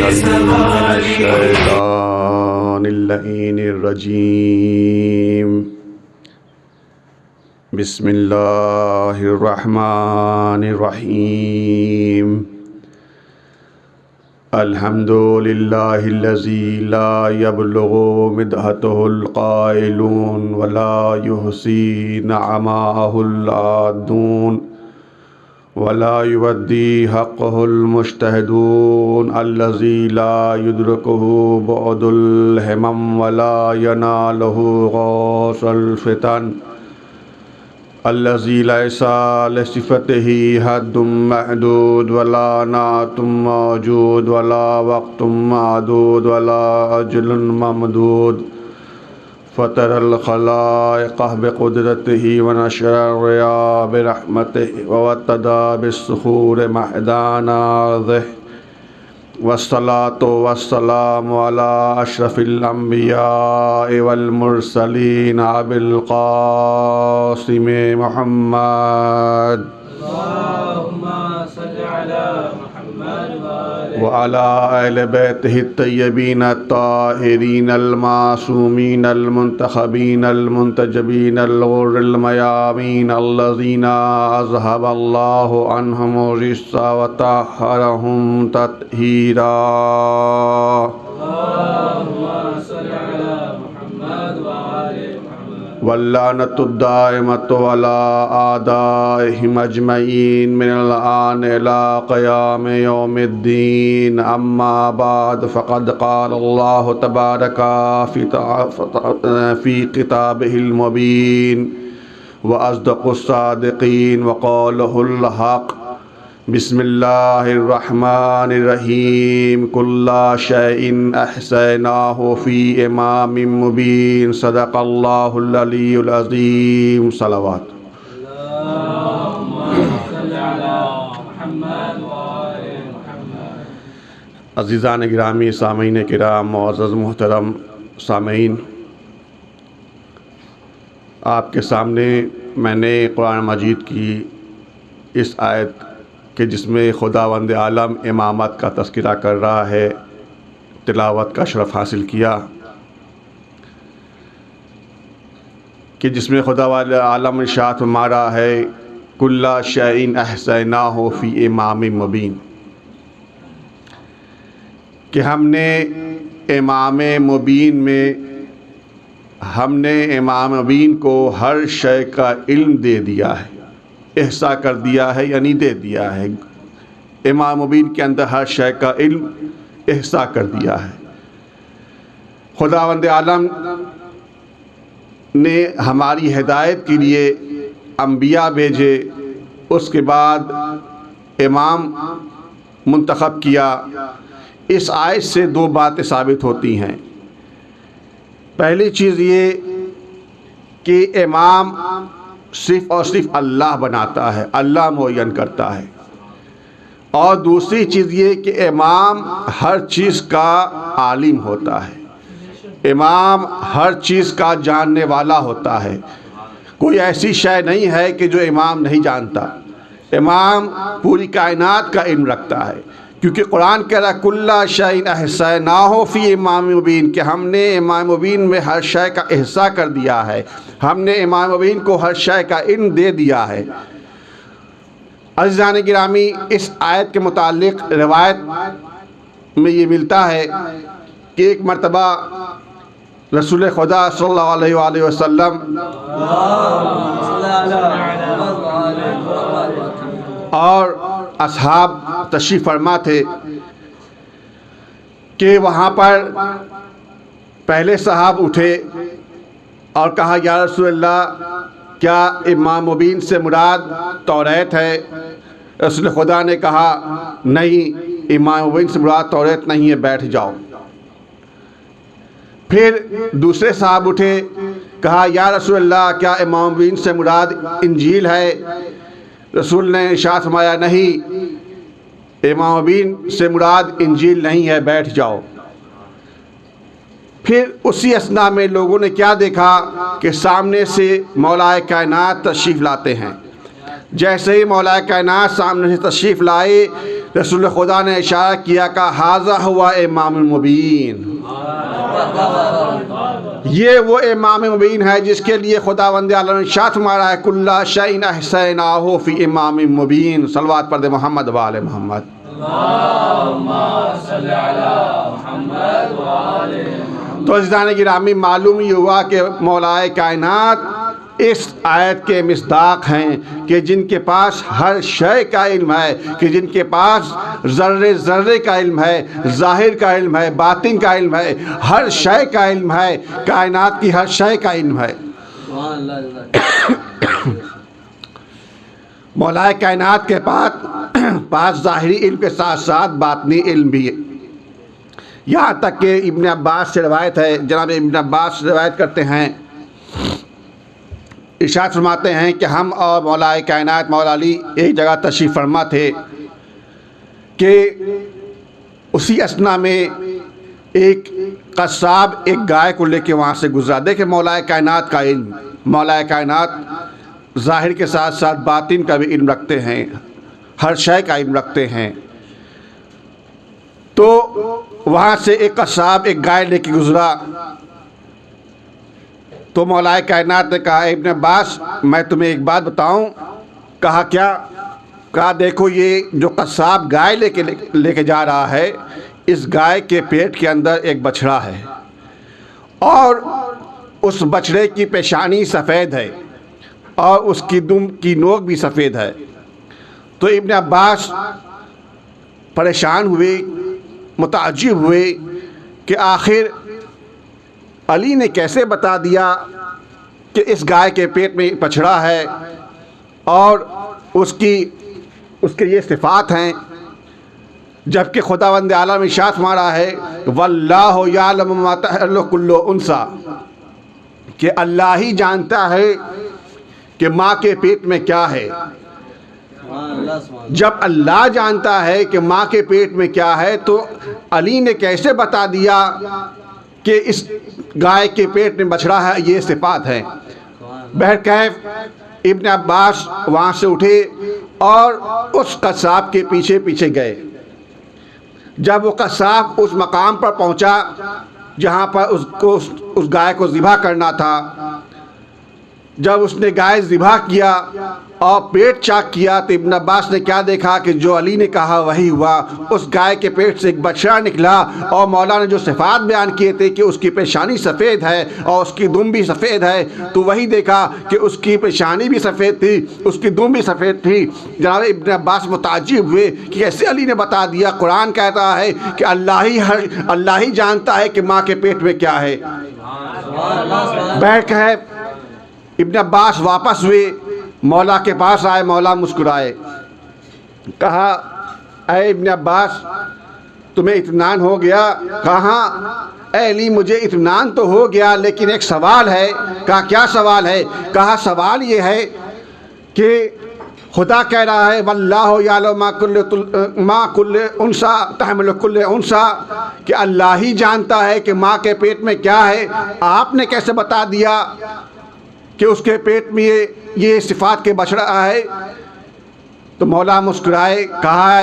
मिनश्शैतानिर्रजीम। बिस्मिल्लाहिर्रहमानिर्रहीम। अल्हम्दुलिल्लाहिल्लज़ी ला यब्लुगु मिदहतुहुल क़ाइलून वला युहसी नअमाहुल आदून वला युवद्दी हक़्क़हुल मुज्तहिदून अल्लज़ी ला युद्रिकुहु बुअदुल हिमम वला यनालुहु गौसल फितन अल्लज़ी लैसा लिसिफ़तिही हद्दुम महदूद वला नातुम मौजूद वला वक़्तुम मादूद वला अजलुन ममदूद फ़तरल ख़लाइक़ बिक़ुदरतिही व नशर रिया बिरहमतिही व वतदा बिस्सुहूर महदाना अर्ज़िही वस्सलातु वस्सलामु अला अशरफिल अंबिया'i वल मुरसलीन अबिल क़ासिम मुहम्मद व अला अहले बैतिही तय्यबीन ताहिरीन अल मासूमीन अल मुंतखबीन अल मुंतजबीन अल गुर्रिल मयामीन अल्लज़ीना अज़हबल्लाहु अन्हुम रिस्सा व तहहरहुम तत्हीरा। वल्लानतुद्दाइमतु अला आदाइहिम अजमईन मिनल आन इला क़याम यौमिद्दीन। अम्मा बाद फ़क़द क़ालल्लाहु तबारका फ़ी किताबिहिल मुबीन व अस्दक़ुस्सादिक़ीन व क़ौलुहुल हक़। बिस्मिल्लाहिर्रहमानिर्रहीम। कुल्ला शैइन अहसैनाहु फ़ी इमामिम मुबीन। सदक़ल्लाहुल अलीयुल अज़ीम। सलावत। अज़ीज़ान गिरामी, सामीन किराम, मुअज़्ज़ज़ मोहतरम सामीन, आपके सामने मैंने कुरान मजीद की इस आयत कि जिसमें खुदावंद आलम इमामत का तज़किरा कर रहा है, तिलावत का शरफ़ हासिल किया कि जिसमें खुदावंद आलम इरशाद फरमा रहा है कुल्ला शैइन अहसैनाहु फ़ी इमामिम मुबीन, कि हमने इमाम मुबीन को हर शय का इल्म दे दिया है, एहसा कर दिया है यानी दे दिया है। इमाम मुबीन के अंदर हर शय का इल्म एहसा कर दिया है। खुदावंद आलम ने हमारी हिदायत के लिए अंबिया भेजे, उसके बाद इमाम मुंतखब किया। इस आयत से दो बातें साबित होती हैं। पहली चीज़ ये कि इमाम सिर्फ़ और सिर्फ अल्लाह बनाता है, अल्लाह मुअय्यन करता है। और दूसरी चीज़ ये कि इमाम हर चीज़ का आलिम होता है, इमाम हर चीज़ का जानने वाला होता है। कोई ऐसी शय नहीं है कि जो इमाम नहीं जानता। इमाम पूरी कायनात का इल्म रखता है, क्योंकि कुरान कह रहा है कुल्ला शैइन अहसैनाहु फ़ी इमाम मुबीन, कि हमने इमाम मुबीन में हर शय का एहसा कर दिया है, हमने इमाम मुबीन को हर शय का इल्म दे दिया है। अज़ीज़ान गिरामी, इस आयत के मुताल्लिक़ रिवायत में ये मिलता है कि एक मरतबा रसूल खुदा सल्लल्लाहु अलैहि वसल्लम और असहाब तशरीफ़ फरमा थे कि वहाँ पर पहले सहाब उठे और कहा या रसूलल्लाह, क्या इमाम मुबीन से मुराद तौरात है? रसूल खुदा ने कहा नहीं, इमाम मुबीन से मुराद तौरात नहीं है, बैठ जाओ। फिर दूसरे साहब उठे, कहा या रसूलल्लाह, क्या इमाम मुबीन से मुराद इंजील है? रसूल ने इरशाद फरमाया नहीं, इमाम मुबीन से मुराद इंजील नहीं है, बैठ जाओ। फिर उसी असना में लोगों ने क्या देखा कि सामने से मौलाए कायनात तशरीफ़ लाते हैं। जैसे ही मौला कायनात सामने से तशरीफ़ लाए, रसूल खुदा ने इशारा किया का हाज़ा हुआ इमाम मुबीन, ये वो इमाम मुबीन है जिसके लिए खुदावंद आलम ने शात मारा है कुल्ला शैइन अहसैनाहु फी इमाम मुबीन। सलवात पढ़ दे मोहम्मद व आले मोहम्मद। तो अज़ीज़ान गिरामी, मालूम ही हुआ कि मौलाए कायनात इस आयत के मिस्दाक हैं कि जिनके पास हर शय का इल्म है, कि जिनके पास ज़र्रे ज़र्रे का इल्म है, ज़ाहिर का इल्म है, बातिन का इल्म है, हर शय का इल्म है, कायनात की हर शय का इल्म है। मौलाए कायनात के पास ज़ाहिरी इल्म के साथ साथ बातनी इल्म भी है। यहाँ तक कि इब्न अब्बास से रवायत है, जनाब इब्न अब्बास रवायत करते हैं, इरशाद फरमाते हैं कि हम और मौलाए कायनात मौला अली एक जगह तशरीफ़ फरमा थे कि उसी असना में एक कस्साब एक गाय को लेके वहाँ से गुजरा। देखे मौलाए कायनात का इल्म, मौलाए कायनात ज़ाहिर के साथ साथ बातिन का भी इल्म रखते हैं, हर शय का इल्म रखते हैं। तो वहाँ से एक कस्साब एक गाय लेके गुजरा, तो मौलाए कायनात ने कहा, इब्न अब्बास मैं तुम्हें एक बात बताऊं। कहा क्या? कहा देखो ये जो कस्साब गाय लेके जा रहा है, इस गाय के पेट के अंदर एक बछड़ा है और उस बछड़े की पेशानी सफ़ेद है और उसकी दुम की नोक भी सफ़ेद है। तो इब्न अब्बास परेशान हुए, मुताज्जिब हुए कि आखिर अली ने कैसे बता दिया कि इस गाय के पेट में बछड़ा है और उसके ये सिफ़ात हैं, जबकि खुदावंद आलम इरशाद मारा है वल्लाहु यालमु मा तहल्लु कुल्लु उन्सा, कि अल्लाह ही जानता है कि माँ के पेट में क्या है। जब अल्लाह जानता है कि माँ के पेट में क्या है, तो अली ने कैसे बता दिया कि इस गाय के पेट में बछड़ा है, ये सिफ़ात है। बहरकैफ इब्न अब्बास वहाँ से उठे और उस कस्साब के पीछे पीछे गए। जब वो कस्साब उस मकाम पर पहुँचा जहाँ पर उसको उस गाय को ज़िबा करना था, जब उसने गाय ज़िबा किया और पेट चाक किया, तो इब्न अब्बास ने क्या देखा कि जो अली ने कहा वही हुआ। उस गाय के पेट से एक बछड़ा निकला और मौला ने जो सिफ़ात बयान किए थे कि उसकी पेशानी सफ़ेद है और उसकी दुम भी सफ़ेद है, तो वही देखा कि उसकी पेशानी भी सफ़ेद थी, उसकी दुम भी सफ़ेद थी। जनाब इब्न अब्बास मुताज्जिब हुए कि कैसे अली ने बता दिया। कुरान कहता है कि अल्लाह ही जानता है कि माँ के पेट में क्या है। बैठ है इब्न अब्बास वापस हुए, मौला के पास आए, मौला मुस्कुराए, कहा ऐ इब्न अब्बास तुम्हें इत्मीनान हो गया? कहा ऐ अली मुझे इत्मीनान तो हो गया, लेकिन एक सवाल है। कहा क्या सवाल है? कहा सवाल ये है कि खुदा कह रहा है वल्लाहु यालमु मा कुल्लु उन्सा तहमिलु कुल्लु उन्सा, कि अल्लाह ही जानता है कि माँ के पेट में क्या है। आपने कैसे बता दिया कि उसके पेट में ये सिफ़ात के बछड़ा है? तो मौला मुस्कुराए, कहा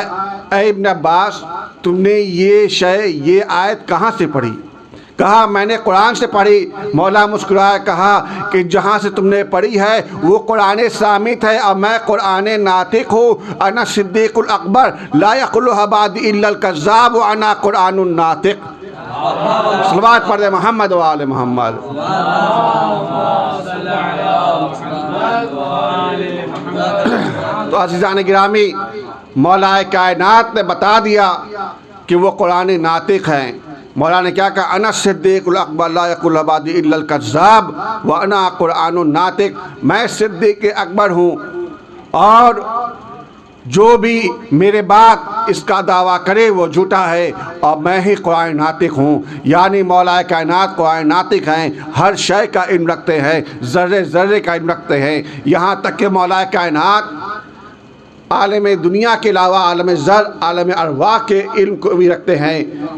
ऐ इब्न अब्बास तुमने ये आयत कहाँ से पढ़ी? कहा मैंने कुरान से पढ़ी। मौला मुस्कुराए, कहा कि जहाँ से तुमने पढ़ी है वो कुरान सामित है और मैं कुरान नातिक हूँ। अना सिद्दीकुल अकबर ला यक़ुलुहा बादी इल्लल कज़्ज़ाब व अना कुरानुन नातिक। सलवात पढ़ दे मोहम्मद व आले मोहम्मद। तो अज़ीज़ान गिरामी, मौलाए कायनात ने बता दिया कि वो कुरान नातिक हैं। मौला ने क्या कहा? अना सिद्दीकुल अकबर ला यक़ुलुहा बादी इल्लल कज़्ज़ाब व अना कुरानुन नातिक, मैं सिद्दीक़ अकबर हूँ और जो भी मेरे बाद इसका दावा करे वो झूठा है और मैं ही कुरान नातिक हूँ। यानी मौला कायनात कुरान नातिक हैं, हर शय का इल्म रखते हैं, ज़र्रे ज़र्रे का इल्म रखते हैं। यहाँ तक कि मौला कायनात आलम दुनिया के अलावा आलम ज़र, आलम अरवाह के इल्म को भी रखते हैं,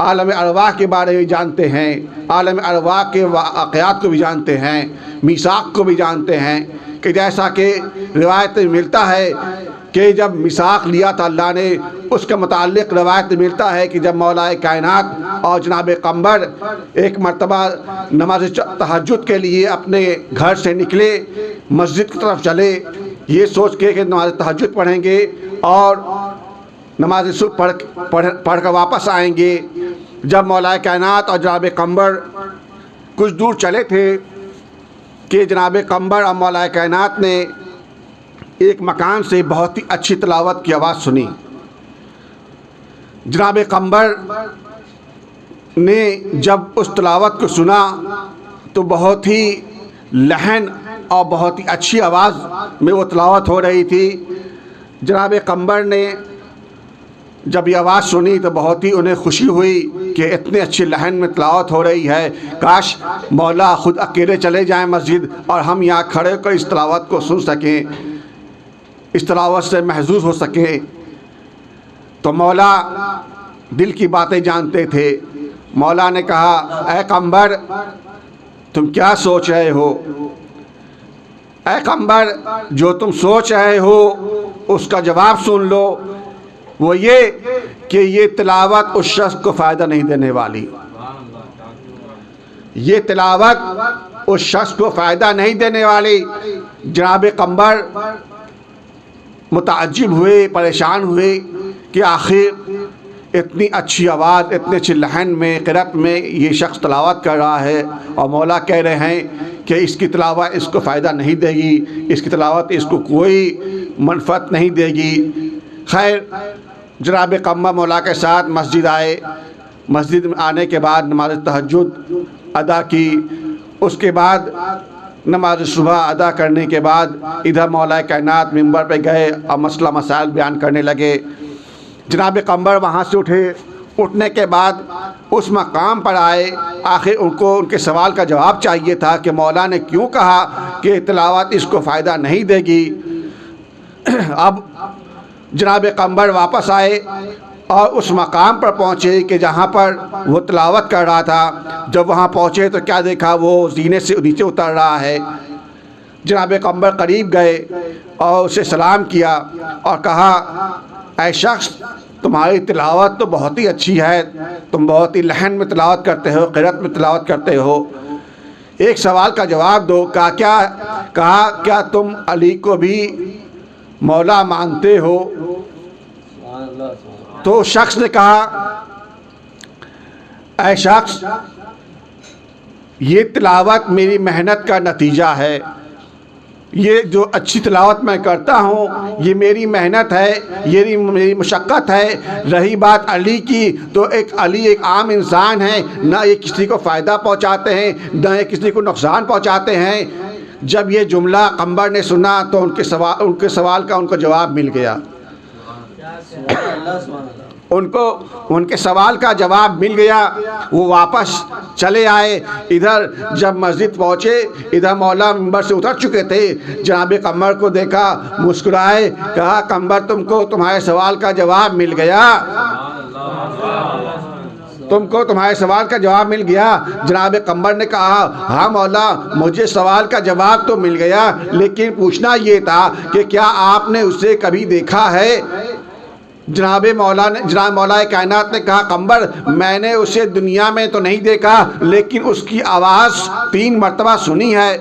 आलम अरवाह के बारे में जानते हैं, आलम अरवाह के वाक़यात को भी जानते हैं, मीसाक को भी जानते हैं। कि जैसा कि रिवायत में मिलता है कि जब मिसाक लिया था अल्लाह ने, उसके मुताल्लिक़ रिवायत मिलता है कि जब मौलाए कायनात और जनाब कम्बर एक मरतबा नमाज तहज्जुद के लिए अपने घर से निकले, मस्जिद की तरफ चले, ये सोच के कि नमाज तहज्जुद पढ़ेंगे और नमाज सुबह पढ़ कर वापस आएंगे। जब मौलाए कायनात और जनाब कम्बर कुछ दूर चले थे कि जनाब कम्बर और मौलाए कायनात ने एक मकान से बहुत ही अच्छी तिलावत की आवाज़ सुनी। जनाब कम्बर ने जब उस तिलावत को सुना तो बहुत ही लहन और बहुत ही अच्छी आवाज़ में वो तिलावत हो रही थी। जनाब कम्बर ने जब ये आवाज़ सुनी तो बहुत ही उन्हें खुशी हुई कि इतने अच्छी लहन में तिलावत हो रही है, काश मौला ख़ुद अकेले चले जाएं मस्जिद और हम यहाँ खड़े होकर इस तिलावत को सुन सकें, इस तिलावत से महजूज़ हो सकें। तो मौला दिल की बातें जानते थे। मौला ने कहा, ऐ कम्बर तुम क्या सोच रहे हो? ऐ कम्बर जो तुम सोच रहे हो उसका जवाब सुन लो। वो ये कि ये तिलावत उस शख्स को फ़ायदा नहीं देने वाली, ये तिलावत उस शख्स को फ़ायदा नहीं देने वाली। जनाब कम्बर मुताज्जिब हुए, परेशान हुए कि आखिर इतनी अच्छी आवाज़, इतनी अच्छी लहन में, क़िरात में ये शख्स तिलावत कर रहा है और मौला कह रहे हैं कि इसकी तिलावत इसको फ़ायदा नहीं देगी, इसकी तिलावत इसको कोई मनफ़त नहीं देगी। खैर जनाब कम्बर मौला के साथ मस्जिद आए। मस्जिद में आने के बाद नमाज तहज्जुद अदा की। उसके बाद नमाज सुबह अदा करने के बाद इधर मौलाए कायनात मिंबर पे गए और मसला मसाइल बयान करने लगे। जनाब कम्बर वहाँ से उठे। उठने के बाद उस मकाम पर आए। आखिर उनको उनके सवाल का जवाब चाहिए था कि मौला ने क्यों कहा कि तिलावत इसको फ़ायदा नहीं देगी। अब जनाब कम्बर वापस आए और उस मकाम पर पहुँचे कि जहाँ पर वो तिलावत कर रहा था। जब वहाँ पहुँचे तो क्या देखा, वो ज़ीने से नीचे उतर रहा है। जनाब कम्बर करीब गए और उसे सलाम किया और कहा, ऐ शख्स तुम्हारी तिलावत तो बहुत ही अच्छी है, तुम बहुत ही लहन में तिलावत करते हो, क़िरात में तिलावत करते हो, एक सवाल का जवाब दो। कहा क्या तुम अली को भी मौला मानते हो? तो शख्स ने कहा, ऐ शख्स ये तिलावत मेरी मेहनत का नतीजा है, ये जो अच्छी तिलावत मैं करता हूँ ये मेरी मेहनत है, ये मेरी मशक्क़त है। रही बात अली की, तो अली एक आम इंसान है, ना ये किसी को फ़ायदा पहुँचाते हैं ना ये किसी को नुकसान पहुँचाते हैं। जब ये जुमला कम्बर ने सुना तो उनके सवाल का उनको जवाब मिल गया। उनको उनके सवाल का जवाब मिल गया। वो वापस चले आए। इधर जब मस्जिद पहुँचे, इधर मौला मिंबर से उतर चुके थे। जनाब कम्बर को देखा, मुस्कुराए, कहा, कम्बर तुमको तुम्हारे सवाल का जवाब मिल गया, तुमको तुम्हारे सवाल का जवाब मिल गया। जनाब कम्बर ने कहा, हाँ मौला मुझे सवाल का जवाब तो मिल गया, लेकिन पूछना ये था कि क्या आपने उसे कभी देखा है? जनाब मौलाए कायनात ने कहा, कम्बर मैंने उसे दुनिया में तो नहीं देखा, लेकिन उसकी आवाज़ 3 मरतबा सुनी है।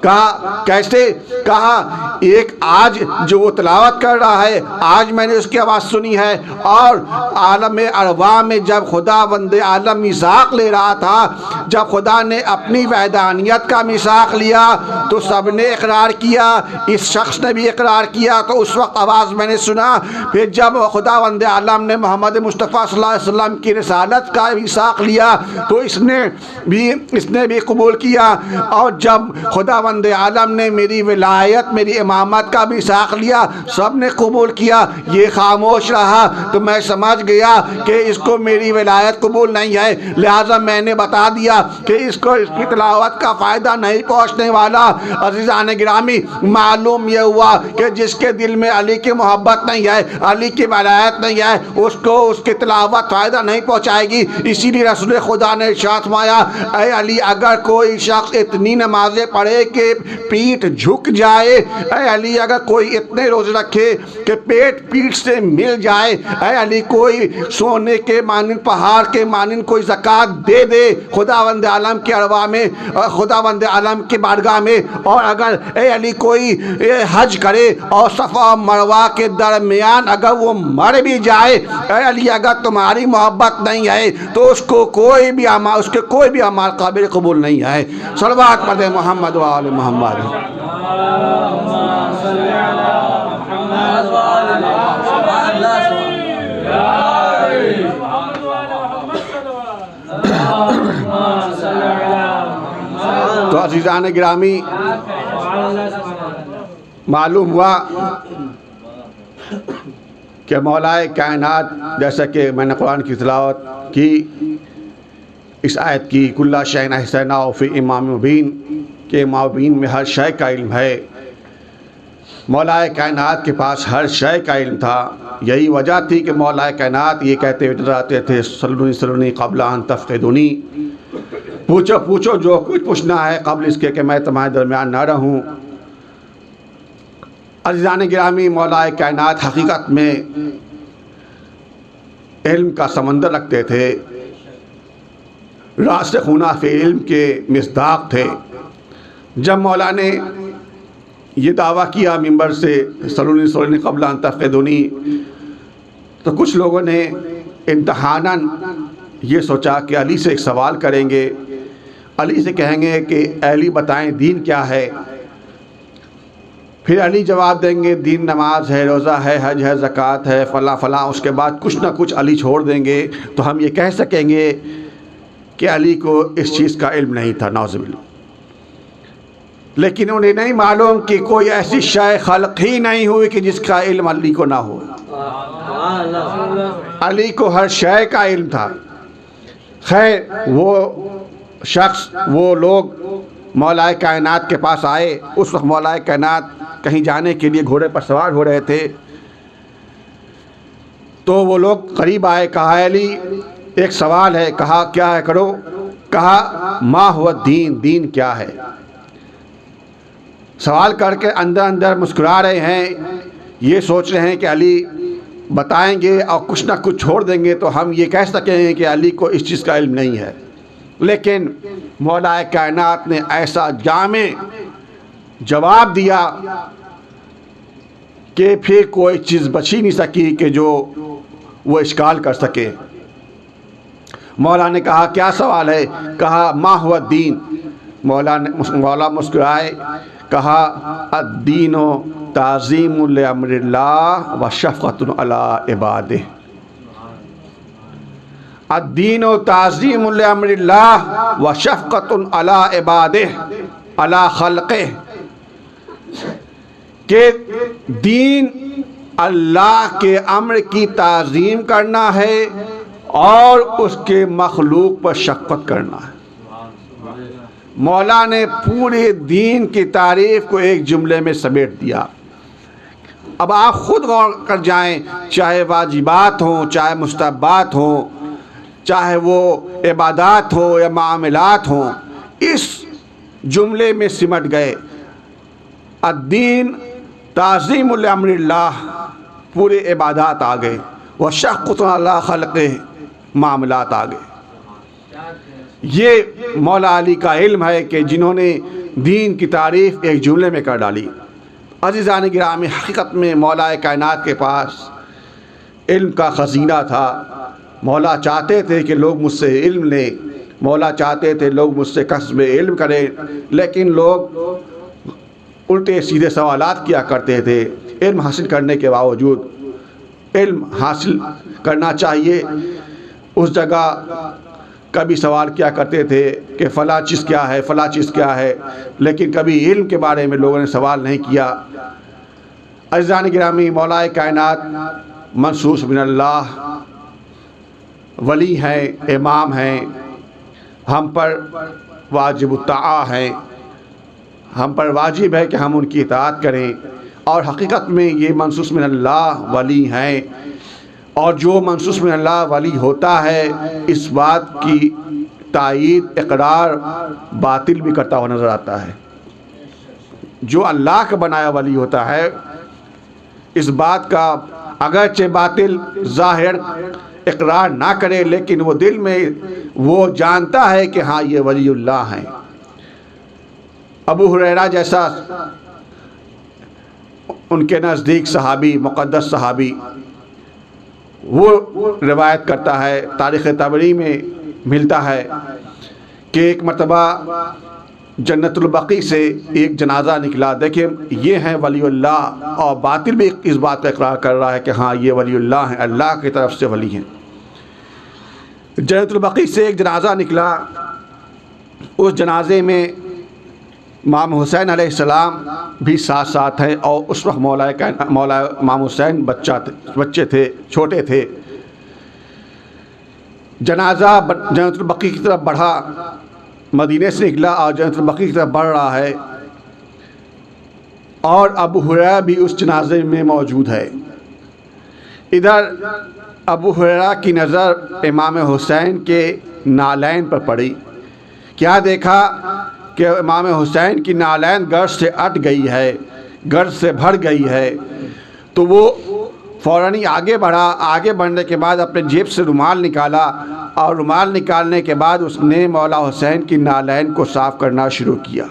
कहा, कैसे? कहा, एक आज जो वो तिलावत कर रहा है, आज मैंने उसकी आवाज़ सुनी है, और आलम अरवा में जब खुदा वंदे आलम मिसाक ले रहा था, जब खुदा ने अपनी वहदानियत का मिसाक लिया तो सब ने इकरार किया, इस शख्स ने भी इकरार किया, तो उस वक्त आवाज़ मैंने सुना। फिर जब खुदा वंदे आलम ने मोहम्मद मुस्तफ़ा सल्लल्लाहु अलैहि वसल्लम की रिसालत का मिसाक लिया तो इसने भी कबूल किया, और जब खुदा वंदे आलम ने मेरी विलायत, मेरी इमामत का भी साख लिया, सब ने कबूल किया। ये खामोश रहा तो मैं समझ गया कि इसको मेरी विलायत कबूल नहीं है, लिहाजा मैंने बता दिया कि इसको इसकी तिलावत का फ़ायदा नहीं पहुँचने वाला। अज़ीज़ान गिरामी, मालूम यह हुआ कि जिसके दिल में अली की मोहब्बत नहीं है, अली की विलायत नहीं है, उसको उसकी तिलावत फ़ायदा नहीं पहुँचाएगी। इसीलिए रसूल खुदा ने इरशाद फरमाया, ऐ अली अगर कोई शख्स इतनी नमाज़ें पढ़े के पीठ झुक जाए। ऐ अली अगर कोई इतने रोज़े रखे कि पेट पीठ से मिल जाए, ऐ अली कोई सोने के मानिन पहाड़ के मानिन कोई ज़कात दे दे खुदावंद आलम के अरवा में, खुदावंद आलम की बारगाह में। और अगर ऐ अली कोई हज करे और सफ़ा मरवा के दरमियान अगर वो मर भी जाए, ऐ अली अगर तुम्हारी मोहब्बत नहीं है तो उसको कोई भी अमाल, उसके कोई भी अमाल काबिल कबूल नहीं है। सल्लल्लाहु अलैहि मोहम्मद व आले मोहम्मद। तो अज़ीज़ान गिरामी, मालूम हुआ कि मौलाए कायनात, जैसा कि मैंने कुरान की तिलावत की, इस आयत की कुल्ला शैन अहसना फ़ी इमाम मुबीन के मुबीन में हर शय का इल्म है। मौलाए कायनात के पास हर शय का इल्म था। यही वजह थी कि मौलाए कायनात ये कहते हुए डराते थे, सल्लुनी सल्लुनी क़ब्ल अन तफ़क़िदुनी, पूछो पूछो जो कुछ पूछना है कबल इसके कि मैं तुम्हारे दरमियान ना रहूं। अज़ीज़ान गिरामी, मौलाए कायनात हकीकत में इल्म का समंदर रखते थे, रासिख़ूना फ़ी इल्म के मिस्दाक़ थे। जब मौला ने ये दावा किया मिंबर से सल्लुनी सल्लुनी क़ब्ल अन तफ़क़िदुनी, तो कुछ लोगों ने इम्तिहानन ये सोचा कि अली से एक सवाल करेंगे, अली से कहेंगे कि अली बताएं दीन क्या है। फिर अली जवाब देंगे दीन नमाज है, रोज़ा है, हज है, ज़कात है, फ़ला फ़ला। उसके बाद कुछ ना कुछ अली छोड़ देंगे, तो हम ये कह सकेंगे कि अली को इस चीज़ का इल्म नहीं था, नाउज़ुबिल्लाह। लेकिन उन्हें नहीं मालूम कि कोई ऐसी शय खल्क़ ही नहीं हुई कि जिसका इल्म अली को ना हो। अली को हर शय का इल्म था। खैर, वो शख्स, वो लोग मौलाए कायनात के पास आए। उस वक्त मौलाए कायनात कहीं जाने के लिए घोड़े पर सवार हो रहे थे। तो वो लोग करीब आए, कहा अली एक सवाल है। कहा क्या है, करो। कहा मा हुआ दीन, दीन क्या है। सवाल करके अंदर अंदर मुस्कुरा रहे हैं, ये सोच रहे हैं कि अली बताएंगे और कुछ ना कुछ छोड़ देंगे तो हम ये कह सकेंगे कि अली को इस चीज़ का इल्म नहीं है। लेकिन मौलाए कायनात ने ऐसा जामे जवाब दिया कि फिर कोई चीज़ बच ही नहीं सकी कि जो वो इश्काल कर सके। मौला ने कहा क्या सवाल है। कहा मा हुआ दीन। मौला मुस्कुराए, कहा अद्दीनो ताज़ीमुल लि अम्रिल्लाह व शफ़क़तुन अला इबादिह। अद्दीनो ताज़ीमुल लि अम्रिल्लाह व शफ़क़तुन अला इबादिह अला खल्क़िह, के दीन अल्लाह के अम्र की ताज़ीम करना है और उसके मखलूक पर शफ़क़त करना है। मौला ने पूरे दीन की तारीफ़ को एक जुमले में समेट दिया। अब आप ख़ुद गौर कर जाएं, चाहे वाजिबात हों, चाहे मुस्तहब्बात हों, चाहे वो इबादात हो या मामलात हों, इस जुमले में सिमट गए। अद्दीन ताज़ीमुल अम्रिल्लाह, पूरे इबादात आ गए, व शफ़क़तुन अला खल्क़िह, मामलात आ गए। ये मौला अली का इल्म है कि जिन्होंने दीन की तारीफ़ एक जुमले में कर डाली। अज़ीज़ान गिरामी, हकीकत में मौला कायनात के पास इल्म का ख़ज़ीना था। मौला चाहते थे कि लोग मुझसे इल्म लें, मौला चाहते थे लोग मुझसे कसब इल्म करें, लेकिन लोग उल्टे सीधे सवालात किया करते थे। इल्म हासिल करने के बावजूद, इल्म हासिल करना चाहिए उस जगह कभी सवाल किया करते थे कि फ़ला चीज़ क्या है, फ़ला चीज़ क्या है, लेकिन कभी इल्म के बारे में लोगों ने सवाल नहीं किया। अज़ीज़ान गिरामी, मौलाए कायनात मनसूस बिनल्लाह वली हैं, इमाम हैं, हम पर वाजिब उत्ताआ हैं, हम पर वाजिब है कि हम उनकी इताअत करें। और हकीकत में ये मनसूस बिनल्लाह वली हैं। और जो मनसूस बिनल्लाह वली होता है, इस बात की तायीद इकरार बातिल भी करता हुआ नज़र आता है। जो अल्लाह का बनाया वली होता है, इस बात का अगरचे बातिल ज़ाहिर इकरार ना करे, लेकिन वो दिल में वो जानता है कि हाँ ये वलीउल्लाह हैं। अबू हुरैरा जैसा उनके नज़दीक सहाबी, मुक़द्दस सहाबी, वो रिवायत करता है, तारीख़ तबरी में मिलता है कि एक मरतबा जन्नतुल बक़ी से एक जनाज़ा निकला। देखिए ये हैं वलीउल्लाह, और बातिल भी इस बात का इकरार कर रहा है कि हाँ ये वलीउल्लाह हैं, अल्लाह की तरफ से वली हैं। जन्नतुल बक़ी से एक जनाज़ा निकला, उस जनाजे में इमाम हुसैन अलैहिस्सलाम भी साथ साथ हैं, और उस वक्त मौला इमाम हुसैन बच्चे थे, छोटे थे। जनाजा जन्नतुल बक़ी की तरफ बढ़ा, मदीने से निकला और जन्नतुल बक़ी की तरफ बढ़ रहा है, और अबू हुरैरा भी उस जनाजे में मौजूद है। इधर अबू हुरैरा की नज़र इमाम हुसैन के नालैन पर पड़ी। क्या देखा कि इमाम हुसैन की नालैन गर्द से अट गई है, गर्द से भर गई है। तो वो फ़ौरन ही आगे बढ़ा। आगे बढ़ने के बाद अपने जेब से रुमाल निकाला, और रुमाल निकालने के बाद उसने मौला हुसैन की नालैन को साफ़ करना शुरू किया।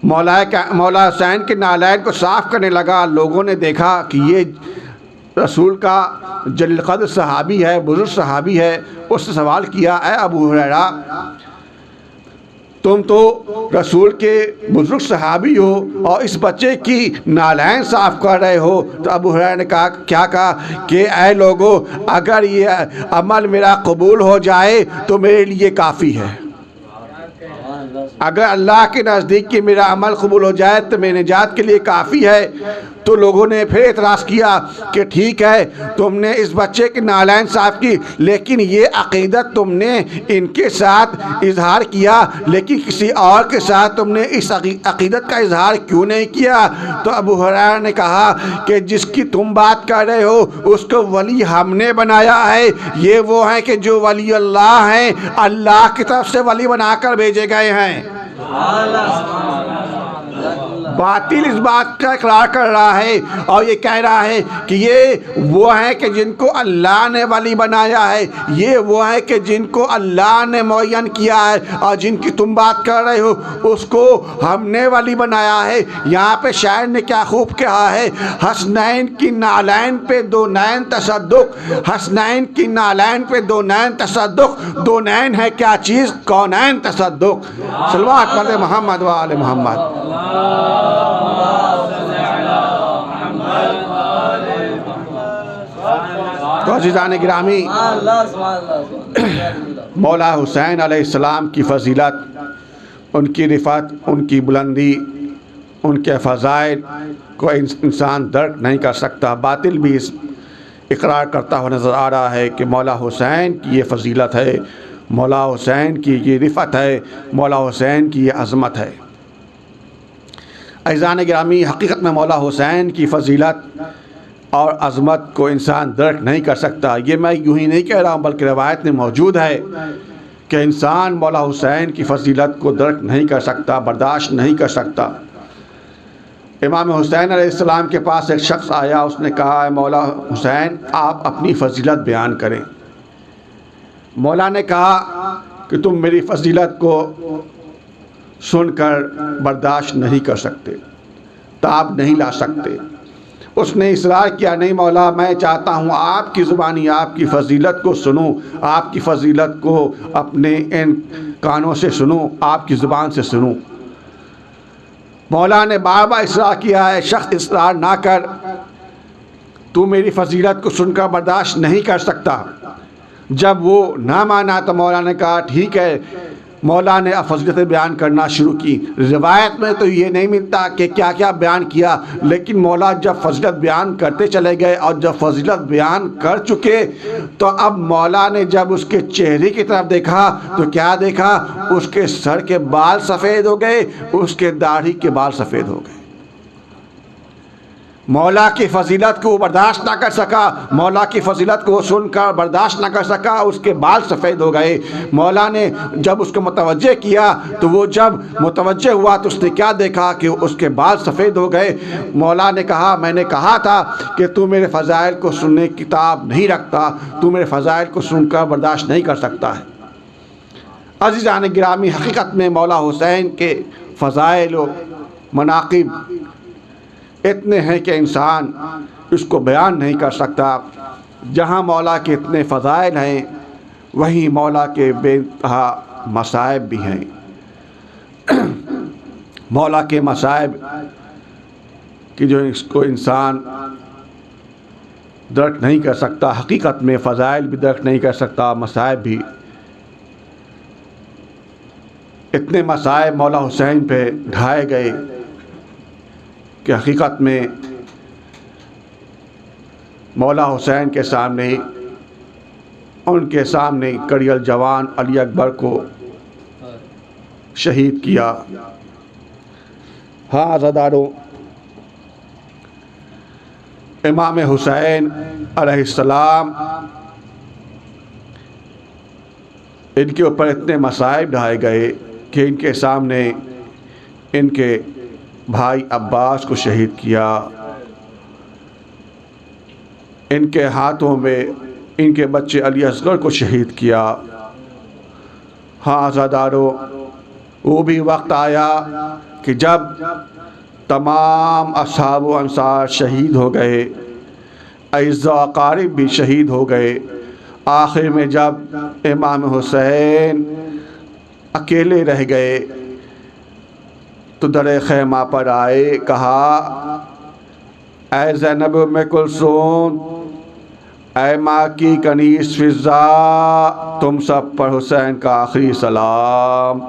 मौला हुसैन के नालैन को साफ़ करने लगा। लोगों ने देखा कि ये रसूल का जलील क़द्र सहाबी है, बुज़ुर्ग सहाबी है। उसने सवाल किया, ऐ अबू हुरैरा, तुम तो रसूल के बुज़ुर्ग सहाबी हो और इस बच्चे की नालैन साफ़ कर रहे हो। तो अबू हुरैरा ने कहा, क्या कहा कि ऐ लोगों, अगर ये अमल मेरा कबूल हो जाए तो मेरे लिए काफ़ी है। अगर अल्लाह के नज़दीक कि मेरा अमल कबूल हो जाए तो मेरे निजात के लिए काफ़ी है। तो लोगों ने फिर एतराज़ किया कि ठीक है, तुमने इस बच्चे की नालैन साफ़ की, लेकिन ये अक़ीदत तुमने इनके साथ इजहार किया, लेकिन किसी और के साथ तुमने इस अक़ीदत का इजहार क्यों नहीं किया? तो अबू हुरैरा ने कहा कि जिसकी तुम बात कर रहे हो उसको वली हमने बनाया है। ये वो हैं कि जो वली अल्लाह हैं, अल्लाह की तरफ से वली बनाकर भेजे गए हैं। बातिल इस बात का इकरार कर रहा है और ये कह रहा है कि ये वो हैं कि जिनको अल्लाह ने वली बनाया है, ये वो हैं कि जिनको अल्लाह ने मुअय्यन किया है, और जिनकी तुम बात कर रहे हो उसको हमने वली बनाया है। यहाँ पे शायर ने क्या खूब कहा है, हसनैन की नालैन पे दो नैन तसद्दुक, हसनैन की नालैन पे दो नैन तसद्दुक, दो नैन है क्या चीज़, कौनैन तसद्दुक। सल्लल्लाहु अलैहि मोहम्मद व आले मोहम्मद। तो अज़ीज़ान गिरामी, मौला हुसैन अलैहिस्सलाम की फ़जीलत, उनकी रिफ़त, उनकी बुलंदी, उनके फ़ज़ाइल को इंसान दर्क नहीं कर सकता। बातिल भी इस इकरार करता हुआ नज़र आ रहा है कि मौला हुसैन की ये फ़जीलत है, मौला हुसैन की ये रिफ़त है, मौला हुसैन की ये अज़मत है। अज़ीज़ान गिरामी, हकीकत में मौला हुसैन की फ़जीलत और अज़मत को इंसान दर्क नहीं कर सकता। ये मैं यूँ ही नहीं कह रहा हूँ, बल्कि रवायत में मौजूद है कि इंसान मौला हुसैन की फ़जीलत को दर्क नहीं कर सकता, बर्दाश्त नहीं कर सकता। इमाम हुसैन अलैहिस्सलाम के पास एक शख्स आया, उसने कहा, मौला हुसैन आप अपनी फ़जीलत बयान करें। मौला ने कहा कि तुम मेरी फ़जीलत को सुनकर बर्दाश्त नहीं कर सकते, ताब नहीं ला सकते। उसने इसरार किया, नहीं मौला, मैं चाहता हूँ आपकी ज़ुबानी आपकी फ़जीलत को सुनूँ, आपकी फ़जीलत को अपने इन कानों से सुनूँ, आपकी ज़ुबान से सुनूँ। मौला ने बार बार इसरार किया है, शख्स इसरार ना कर, तू मेरी फ़जीलत को सुनकर बर्दाश्त नहीं कर सकता। जब वो ना माना तो मौला ने कहा ठीक है। मौला ने फ़जीलतें बयान करना शुरू की। रिवायत में तो ये नहीं मिलता कि क्या क्या बयान किया, लेकिन मौला जब फ़जीलत बयान करते चले गए और जब फ़जीलत बयान कर चुके तो अब मौला ने जब उसके चेहरे की तरफ देखा तो क्या देखा, उसके सर के बाल सफ़ेद हो गए, उसके दाढ़ी के बाल सफ़ेद हो गए। मौला की फजीलत को बर्दाश्त ना कर सका, मौला की फजीलत को सुनकर बर्दाश्त ना कर सका, उसके बाल सफ़ेद हो गए। मौला ने जब उसको मुतवज्जे किया तो वो जब मुतवज्जे हुआ तो उसने क्या देखा कि उसके बाल सफ़ेद हो गए। मौला ने कहा, मैंने कहा था कि तू मेरे फ़ज़ाइल को सुनने की किताब नहीं रखता, तू मेरे फ़ज़ाइल को सुनकर बर्दाश्त नहीं कर सकता है। अज़ीज़ान गिरामी, हकीकत में मौला हुसैन के फ़ज़ाइल व मनाक़िब इतने हैं कि इंसान इसको बयान नहीं कर सकता। जहाँ मौला के इतने फ़ज़ाइल हैं वहीं मौला के बेइंतहा मसाइब भी हैं। मौला के मसाइब कि जो इसको इंसान दर्क नहीं कर सकता, हकीकत में फ़ज़ाइल भी दर्क नहीं कर सकता, मसाइब भी। इतने मसाइब मौला हुसैन पे ढाए गए कि हकीकत में मौला हुसैन के सामने, उनके सामने कड़ियल जवान अली अकबर को शहीद किया। हाँ अज़ादारों, इमाम हुसैन अलैहिस्सलाम इनके ऊपर इतने मसाइब ढाए गए कि इनके सामने इनके भाई अब्बास को शहीद किया, इनके हाथों में इनके बच्चे अली असगर को शहीद किया। हाँ आज़ादारों, वो भी वक्त आया कि जब तमाम असहाब व अंसार शहीद हो गए, अइज़्ज़ा व अक़ारिब भी शहीद हो गए। आखिर में जब इमाम हुसैन अकेले रह गए तो दरे खैमा पर आए, कहा, ऐ ज़ैनब उम्मे कुलसूम, ऐ माँ की कनीज़ फ़िज़्ज़ा, तुम सब पर हुसैन का आखिरी सलाम।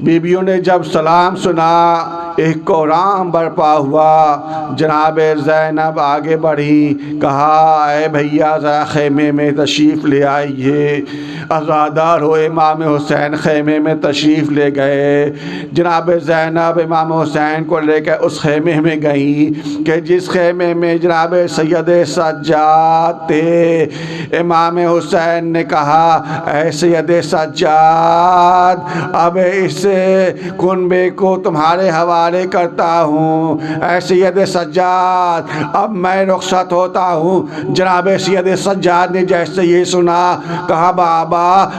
बीबियों ने जब सलाम सुना, एक कोहराम बरपा हुआ। जनाब ज़ैनब आगे बढ़ी, कहा, ऐ भैया ज़रा ख़ैमे में तशरीफ़ ले आइए। अज़ादार हो इमाम हुसैन ख़ैमे में तशरीफ़ ले गए। जनाब ज़ैनब इमाम हुसैन को लेकर उस ख़ैमे में गई कि जिस ख़ैमे में जनाब सैयद सज्जाद थे। इमाम हुसैन ने कहा, ऐ सैयद सज्जाद, अब इस कुनबे को तुम्हारे हवाले करता हूँ। ऐ सैयद सज्जाद, अब मैं रुखसत होता हूँ। जनाब सैयद सज्जाद ने जैसे ये सुना, कहा, बाबा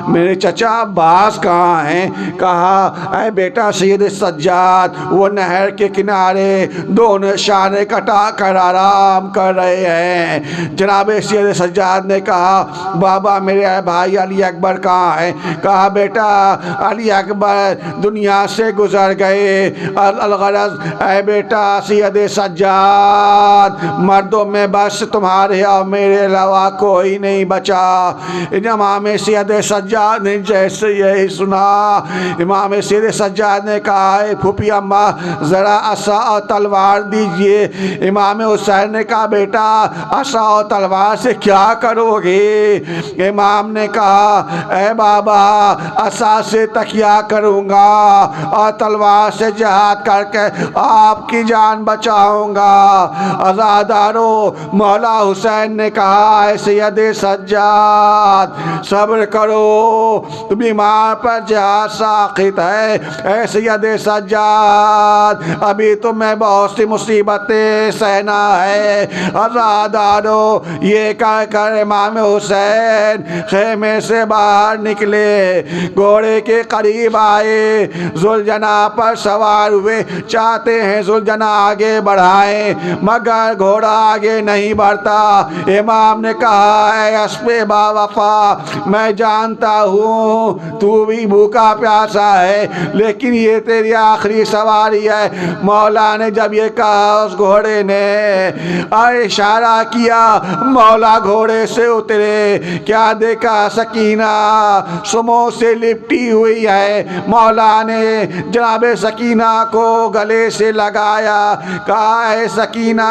मेरे चचा अब्बास कहाँ हैं? कहा, ऐ बेटा सैयद सज्जाद, वो नहर के किनारे दोनों शाने कटा कर आराम कर रहे हैं। जनाब सैयद सज्जाद ने कहा, बाबा मेरे भाई अली अकबर कहाँ हैं? कहा, बेटा अली अकबर दुनिया से गुजर गए। अलगरज ऐ बेटा सैयद सज्जाद, मर्दों में बस तुम्हारे और मेरे अलावा कोई नहीं बचा। इमाम सैयद सज्जाद ने जैसे यही सुना, इमाम सैयद सज्जाद ने कहा, फूफी अम्मा ज़रा असा और तलवार दीजिए। इमाम हुसैन ने कहा, बेटा असा और तलवार से क्या करोगे? इमाम ने कहा, ऐ बाबा असा से तकिया करूँगा और तलवार से जिहाद करके आपकी जान बचाऊँगा। अज़ादारों, मौला हुसैन ने कहा, ऐ सैयद सज्जाद सब्र करो, तुम बीमार पर जिहाद साक़ित है। ऐ सैयद सज्जाद, अभी तुम्हें बहुत सी मुसीबतें सहना है। अज़ादारों, ये कह कर इमाम हुसैन खेमे से बाहर निकले, घोड़े के करीब आए, जुलजना पर सवार हुए। चाहते हैं जुलजना आगे बढ़ाएं, मगर घोड़ा आगे नहीं बढ़ता। इमाम ने कहा, है अस्पे बावफा, मैं जानता हूँ तू भी भूखा प्यासा है, लेकिन ये तेरी आखिरी सवारी है। मौला ने जब ये कहा, उस घोड़े ने इशारा किया, मौला घोड़े से उतरे। क्या देखा? सकीना सुमो से लिपटी हुई है। मौला ने जनाब सकीना को गले से लगाया, कहा है सकीना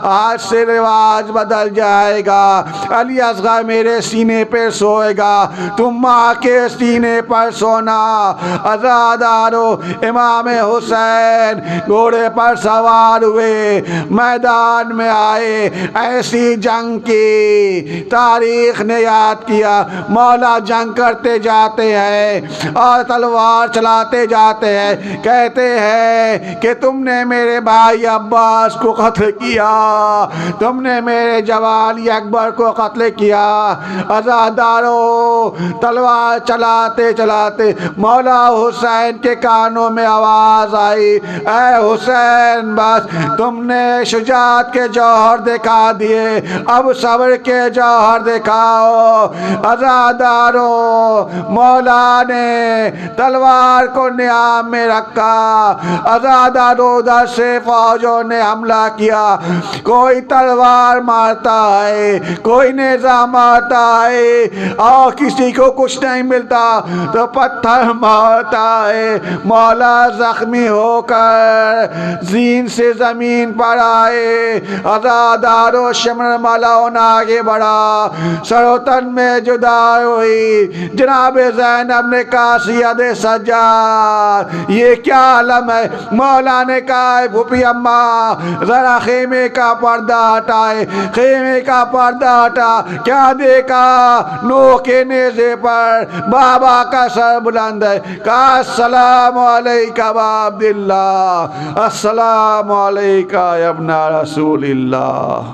आज से रिवाज बदल जाएगा, अली असगर मेरे सीने पे सोएगा, तुम माँ के सीने पर सोना। अज़ादारो इमाम हुसैन घोड़े पर सवार हुए, मैदान में आए। ऐसी जंग की तारीख ने याद किया। मौला जंग करते जाते हैं और तलवार चलाते जाते हैं, कहते हैं कि तुमने मेरे भाई अब्बास को कत्ल किया, तुमने मेरे जवाली अकबर को कत्ल किया। अज़ादारो तलवार चलाते चलाते मौला हुसैन के कानों में आवाज़ आई, ऐ हुसैन बस तुमने शुजाअत के जौहर दिखा दिए, अब सब्र के जौहर दिखाओ। अज़ादारो मौला ने तलवार को नियाम में रखा। अज़ादारो उधर से फौजों ने हमला किया, कोई तलवार मारता है, कोई नेज़ा मारता है, और किसी को कुछ नहीं मिलता तो पत्थर मारता है। मौला जख्मी होकर जीन से ज़मीन पर आए। अज़ादारो शिमर मलाउन आगे बढ़ा, सरोतन में जुदा हुई। जनाब ज़ैनब ने कहा सियद सज्जाद ये क्या आलम है? मौला ने कहा भूपी अम्मा ज़रा खेमे का पर्दा हटाए। खेमे का पर्दा हटा, क्या देखा? नो के नेज़े पर बाबा का सर बुलंद है। कहा अस्सलामु अलैका या अब्दुल्लाह, अस्सलामु अलैका या इब्ना रसूलिल्लाह,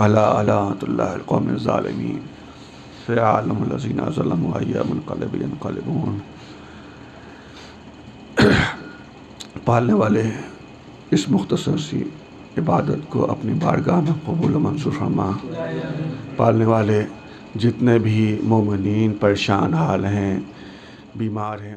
अला अलातुल्लाहिल कौमिज़ ज़ालिमीन सयअलमुल लज़ीना ज़लमू अय्युल मुनक़लिबिन यन्क़लिबून। पालने वाले इस मुख्तसर सी इबादत को अपनी बारगाह में कबूल मंजूर फरमा। पालने वाले जितने भी मोमिनीन परेशान हाल हैं, बीमार हैं,